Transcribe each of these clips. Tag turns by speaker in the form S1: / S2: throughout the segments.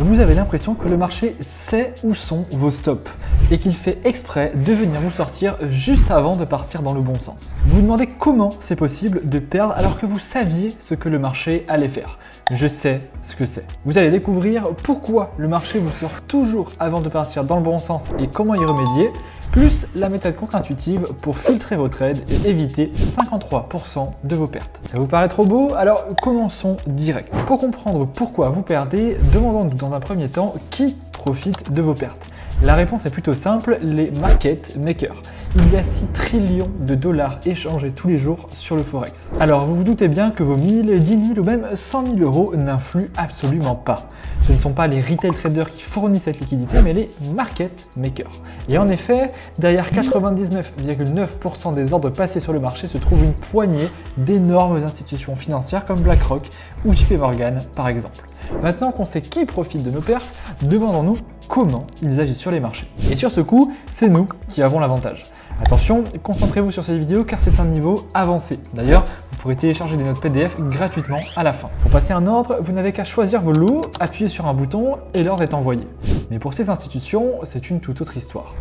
S1: vous avez l'impression que le marché sait où sont vos stops et qu'il fait exprès de venir vous sortir juste avant de partir dans le bon sens. Vous vous demandez comment c'est possible de perdre alors que vous saviez ce que le marché allait faire. Je sais ce que c'est. Vous allez découvrir pourquoi le marché vous sort toujours avant de partir dans le bon sens et comment y remédier, plus la méthode contre-intuitive pour filtrer vos trades et éviter 53% de vos pertes. Ça vous paraît trop beau? Alors commençons direct. Pour comprendre pourquoi vous perdez, demandons-nous dans un premier temps qui profite de vos pertes. La réponse est plutôt simple, les market makers. Il y a 6 trillions de dollars échangés tous les jours sur le Forex. Alors vous vous doutez bien que vos 1000, 10 000 ou même 100 000 euros n'influent absolument pas. Ce ne sont pas les retail traders qui fournissent cette liquidité, mais les market makers. Et en effet, derrière 99,9% des ordres passés sur le marché se trouve une poignée d'énormes institutions financières comme BlackRock ou JP Morgan par exemple. Maintenant qu'on sait qui profite de nos pertes, demandons-nous comment ils agissent sur les marchés. Et sur ce coup, c'est nous qui avons l'avantage. Attention, concentrez-vous sur cette vidéo car c'est un niveau avancé. D'ailleurs, vous pourrez télécharger des notes PDF gratuitement à la fin. Pour passer un ordre, vous n'avez qu'à choisir vos lots, appuyer sur un bouton et l'ordre est envoyé. Mais pour ces institutions, c'est une toute autre histoire.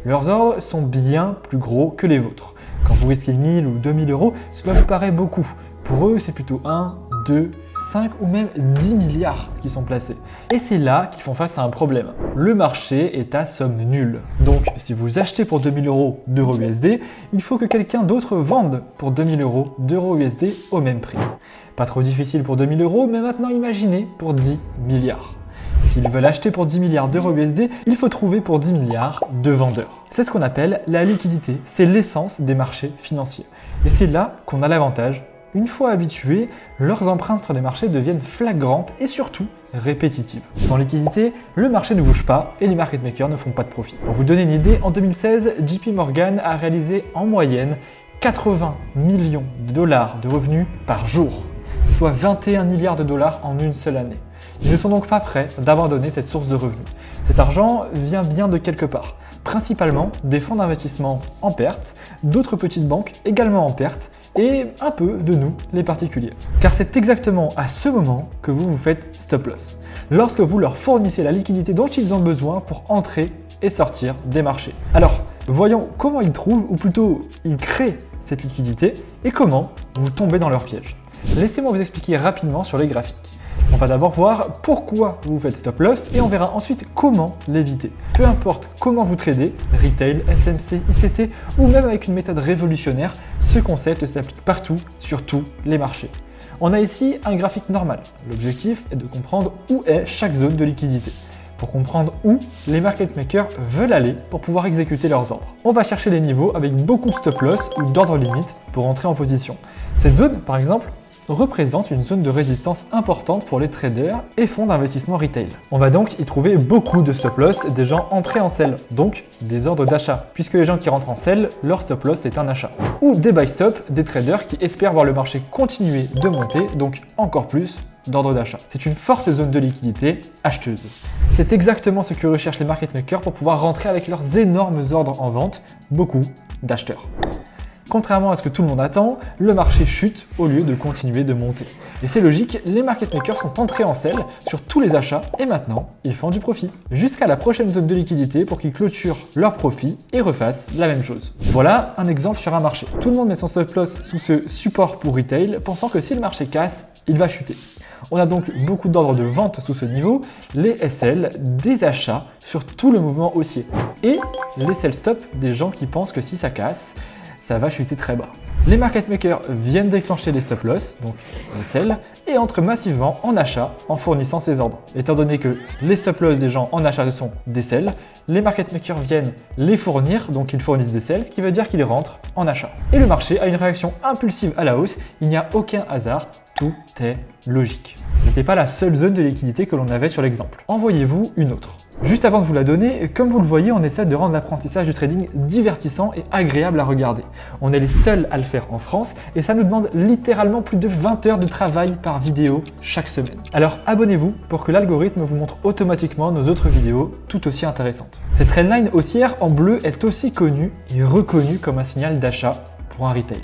S1: Leurs ordres sont bien plus gros que les vôtres. Quand vous risquez 1000 ou 2000 euros, cela vous paraît beaucoup. Pour eux, c'est plutôt 1, 2, 5 ou même 10 milliards qui sont placés. Et c'est là qu'ils font face à un problème. Le marché est à somme nulle. Donc, si vous achetez pour 2000 euros d'euros USD, il faut que quelqu'un d'autre vende pour 2000 euros d'euros USD au même prix. Pas trop difficile pour 2000 euros, mais maintenant imaginez pour 10 milliards. S'ils veulent acheter pour 10 milliards d'euros USD, il faut trouver pour 10 milliards de vendeurs. C'est ce qu'on appelle la liquidité, c'est l'essence des marchés financiers. Et c'est là qu'on a l'avantage. Une fois habitués, leurs empreintes sur les marchés deviennent flagrantes et surtout répétitives. Sans liquidité, le marché ne bouge pas et les market makers ne font pas de profit. Pour vous donner une idée, en 2016, JP Morgan a réalisé en moyenne 80 millions de dollars de revenus par jour, soit 21 milliards de dollars en une seule année. Ils ne sont donc pas prêts d'abandonner cette source de revenus. Cet argent vient bien de quelque part, principalement des fonds d'investissement en perte, d'autres petites banques également en perte, et un peu de nous, les particuliers. Car c'est exactement à ce moment que vous vous faites stop loss, lorsque vous leur fournissez la liquidité dont ils ont besoin pour entrer et sortir des marchés. Alors, voyons comment ils trouvent, ou plutôt ils créent cette liquidité, et comment vous tombez dans leur piège. Laissez-moi vous expliquer rapidement sur les graphiques. On va d'abord voir pourquoi vous faites stop loss et on verra ensuite comment l'éviter. Peu importe comment vous tradez, retail, SMC, ICT ou même avec une méthode révolutionnaire, ce concept s'applique partout sur tous les marchés. On a ici un graphique normal. L'objectif est de comprendre où est chaque zone de liquidité. Pour comprendre où les market makers veulent aller pour pouvoir exécuter leurs ordres. On va chercher les niveaux avec beaucoup de stop loss ou d'ordre limite pour entrer en position. Cette zone, par exemple, représente une zone de résistance importante pour les traders et fonds d'investissement retail. On va donc y trouver beaucoup de stop loss des gens entrés en sell, donc des ordres d'achat, puisque les gens qui rentrent en sell, leur stop loss est un achat. Ou des buy stop des traders qui espèrent voir le marché continuer de monter, donc encore plus d'ordre d'achat. C'est une forte zone de liquidité acheteuse. C'est exactement ce que recherchent les market makers pour pouvoir rentrer avec leurs énormes ordres en vente, beaucoup d'acheteurs. Contrairement à ce que tout le monde attend, le marché chute au lieu de continuer de monter. Et c'est logique, les market makers sont entrés en sell sur tous les achats et maintenant, ils font du profit. Jusqu'à la prochaine zone de liquidité pour qu'ils clôturent leur profit et refassent la même chose. Voilà un exemple sur un marché. Tout le monde met son stop loss sous ce support pour retail, pensant que si le marché casse, il va chuter. On a donc beaucoup d'ordres de vente sous ce niveau, les SL, des achats sur tout le mouvement haussier. Et les sell stop des gens qui pensent que si ça casse, ça va chuter très bas. Les market makers viennent déclencher les stop loss, donc les sell, et entrent massivement en achat en fournissant ces ordres. Étant donné que les stop loss des gens en achat ce sont des sell, les market makers viennent les fournir, donc ils fournissent des sells, ce qui veut dire qu'ils rentrent en achat. Et le marché a une réaction impulsive à la hausse, il n'y a aucun hasard, tout est logique. Ce n'était pas la seule zone de liquidité que l'on avait sur l'exemple. Envoyez-vous une autre. Juste avant de vous la donner, comme vous le voyez, on essaie de rendre l'apprentissage du trading divertissant et agréable à regarder. On est les seuls à le faire en France et ça nous demande littéralement plus de 20 heures de travail par vidéo chaque semaine. Alors abonnez-vous pour que l'algorithme vous montre automatiquement nos autres vidéos tout aussi intéressantes. Cette trendline haussière en bleu est aussi connue et reconnue comme un signal d'achat pour un retail.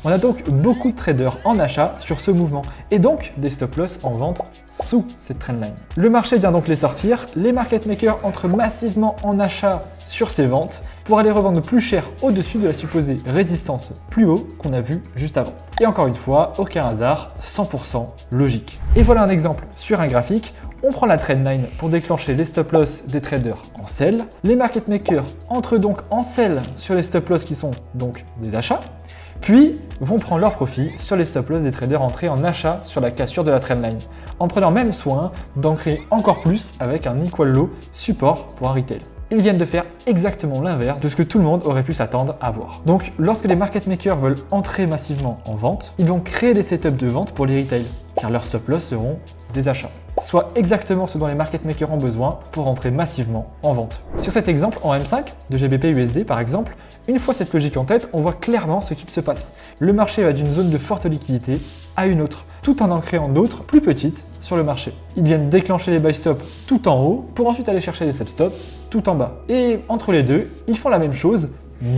S1: On a donc beaucoup de traders en achat sur ce mouvement et donc des stop-loss en vente sous cette trendline. Le marché vient donc les sortir, les market makers entrent massivement en achat sur ces ventes pour aller revendre plus cher au-dessus de la supposée résistance plus haut qu'on a vu juste avant. Et encore une fois, aucun hasard, 100% logique. Et voilà un exemple sur un graphique. On prend la trendline pour déclencher les stop-loss des traders en sell. Les market makers entrent donc en sell sur les stop-loss qui sont donc des achats, puis vont prendre leur profit sur les stop-loss des traders entrés en achat sur la cassure de la trendline, en prenant même soin d'en créer encore plus avec un equal low support pour un retail. Ils viennent de faire exactement l'inverse de ce que tout le monde aurait pu s'attendre à voir. Donc, lorsque les market makers veulent entrer massivement en vente, ils vont créer des setups de vente pour les retails, car leurs stop-loss seront des achats. Soit exactement ce dont les market makers ont besoin pour entrer massivement en vente. Sur cet exemple, en M5 de GBP USD par exemple, une fois cette logique en tête, on voit clairement ce qu'il se passe. Le marché va d'une zone de forte liquidité à une autre, tout en créant d'autres plus petites sur le marché. Ils viennent déclencher les buy stops tout en haut pour ensuite aller chercher les sell stops tout en bas. Et entre les deux, ils font la même chose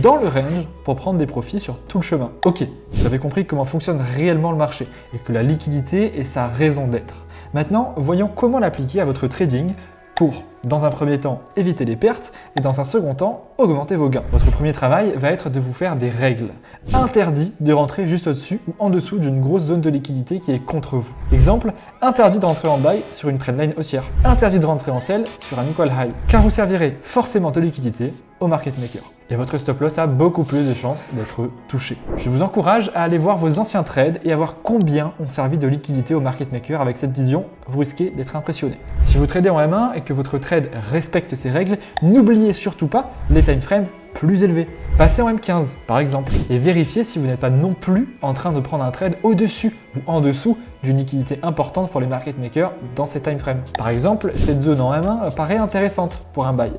S1: dans le range pour prendre des profits sur tout le chemin. Ok, vous avez compris comment fonctionne réellement le marché et que la liquidité est sa raison d'être. Maintenant, voyons comment l'appliquer à votre trading pour, dans un premier temps, éviter les pertes et dans un second temps, augmenter vos gains. Votre premier travail va être de vous faire des règles. Interdit de rentrer juste au-dessus ou en dessous d'une grosse zone de liquidité qui est contre vous. Exemple, interdit de rentrer en buy sur une trendline haussière. Interdit de rentrer en sell sur un equal high, car vous servirez forcément de liquidité au market maker. Et votre stop loss a beaucoup plus de chances d'être touché. Je vous encourage à aller voir vos anciens trades et à voir combien ont servi de liquidité au market maker. Avec cette vision, vous risquez d'être impressionné. Si vous tradez en M1 et que votre trade respecte ces règles, n'oubliez surtout pas les time frames plus élevés. Passez en M15 par exemple et vérifiez si vous n'êtes pas non plus en train de prendre un trade au-dessus ou en dessous d'une liquidité importante pour les market makers dans ces time frames. Par exemple, cette zone en M1 paraît intéressante pour un buy.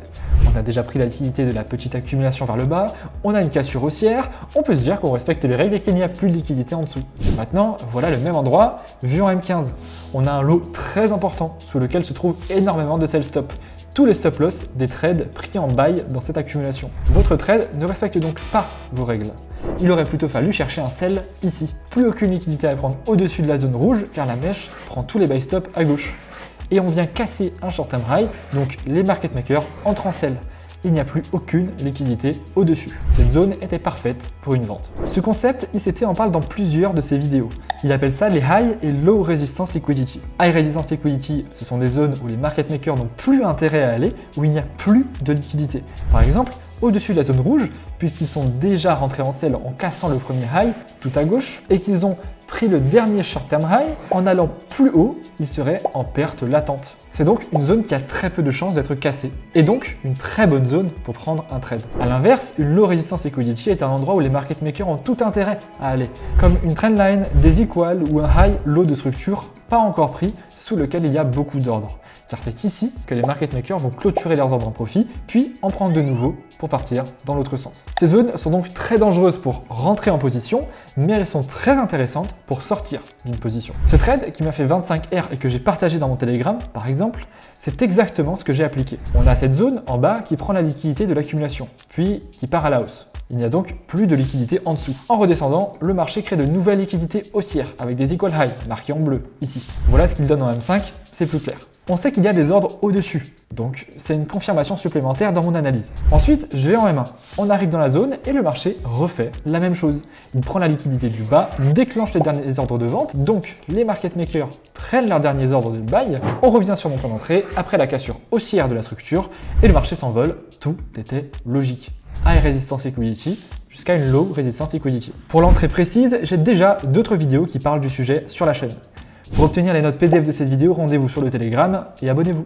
S1: On a déjà pris la liquidité de la petite accumulation vers le bas, on a une cassure haussière, on peut se dire qu'on respecte les règles et qu'il n'y a plus de liquidité en dessous. Maintenant, voilà le même endroit vu en M15. On a un lot très important sous lequel se trouve énormément de sell stop. Tous les stop loss des trades pris en buy dans cette accumulation. Votre trade ne respecte donc pas vos règles. Il aurait plutôt fallu chercher un sell ici. Plus aucune liquidité à prendre au-dessus de la zone rouge car la mèche prend tous les buy stop à gauche. Et on vient casser un short term high, donc les market makers entrent en sell. Il n'y a plus aucune liquidité au-dessus. Cette zone était parfaite pour une vente. Ce concept, ICT en parle dans plusieurs de ses vidéos. Il appelle ça les High et Low Resistance Liquidity. High Resistance Liquidity, ce sont des zones où les market makers n'ont plus intérêt à aller, où il n'y a plus de liquidité. Par exemple, au-dessus de la zone rouge, puisqu'ils sont déjà rentrés en sell en cassant le premier high tout à gauche et qu'ils ont pris le dernier short term high, en allant plus haut, ils seraient en perte latente. C'est donc une zone qui a très peu de chances d'être cassée et donc une très bonne zone pour prendre un trade. A l'inverse, une low resistance liquidity est un endroit où les market makers ont tout intérêt à aller, comme une trendline, des equals ou un high low de structure pas encore pris sous lequel il y a beaucoup d'ordres. Car c'est ici que les market makers vont clôturer leurs ordres en profit, puis en prendre de nouveau pour partir dans l'autre sens. Ces zones sont donc très dangereuses pour rentrer en position, mais elles sont très intéressantes pour sortir d'une position. Ce trade qui m'a fait 25R et que j'ai partagé dans mon Telegram, par exemple, c'est exactement ce que j'ai appliqué. On a cette zone en bas qui prend la liquidité de l'accumulation, puis qui part à la hausse. Il n'y a donc plus de liquidité en dessous. En redescendant, le marché crée de nouvelles liquidités haussières avec des equal high marqués en bleu ici. Voilà ce qu'il donne en M5, c'est plus clair. On sait qu'il y a des ordres au-dessus, donc c'est une confirmation supplémentaire dans mon analyse. Ensuite, je vais en M1. On arrive dans la zone et le marché refait la même chose. Il prend la liquidité du bas, déclenche les derniers ordres de vente, donc les market makers prennent leurs derniers ordres de buy. On revient sur mon point d'entrée après la cassure haussière de la structure et le marché s'envole. Tout était logique. High Resistance Liquidity jusqu'à une Low Resistance Liquidity. Pour l'entrée précise, j'ai déjà d'autres vidéos qui parlent du sujet sur la chaîne. Pour obtenir les notes PDF de cette vidéo, rendez-vous sur le Telegram et abonnez-vous.